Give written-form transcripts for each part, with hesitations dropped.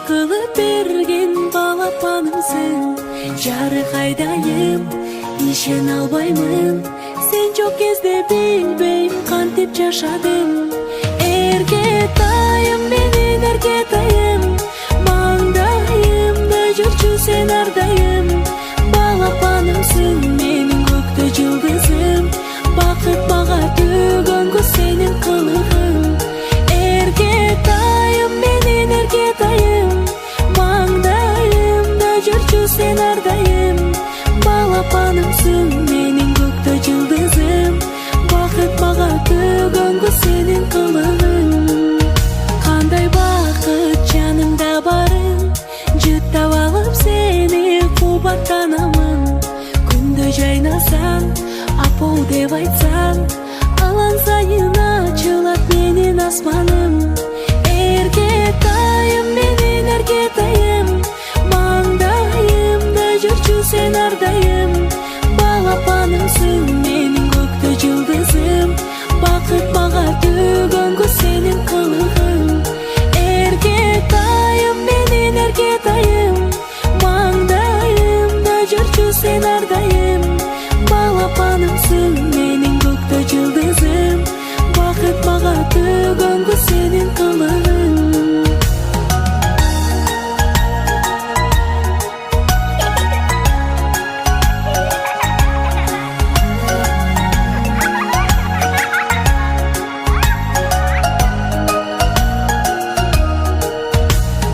кылып берген балапанымсың. Жарык айдайым, ишен албаймын. Сен жок кезде билбейм кантип жашадым. Эркетайым, менин эркетайым, маңдайымда жүрчү сен ардайым. Балапанымсың, менин көктө жылдызым, бакыт мага төгөнгө сенин кылыгың. Эркетайым, менин эркетайым, маңдайымда жүрчү сен ардайым. Балапанымсың, менин көктө жылдызым, бакыт мага төгөнгө сенин кылыгың. Кандай бакыт жанымда барың, жыттап алып сени кубаттанамын. Күндө жайнасаң, апол деп айтсаң, алан сайын ачылат менин асманым. Эркетайым, менин эркетайым, маңдайымда жүрчү сен ардайым. Балапанымсың, менин көктө жылдызым, бакыт мага төгөнгө сенин кылыгың. Эркетайым, менин эркетайым, маңдайымда жүрчү сен ардайым. Балапанымсың, менин көктө жылдызым, бакыт мага төгөнгө сенин кылыгың.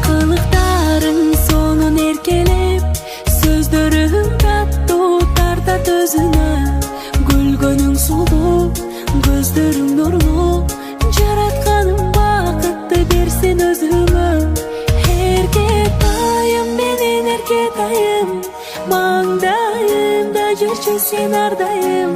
Кылыктарың сонун эркелеп, сөздөрүң таттуу тартат өзүнө. Күлгөнүң сулуу, көздөрүң нурлуу, жаратканым бакытты берсин өзүңө. Эркетайым, менин эркетайым, маңдайымда жүрчү сен ардайым.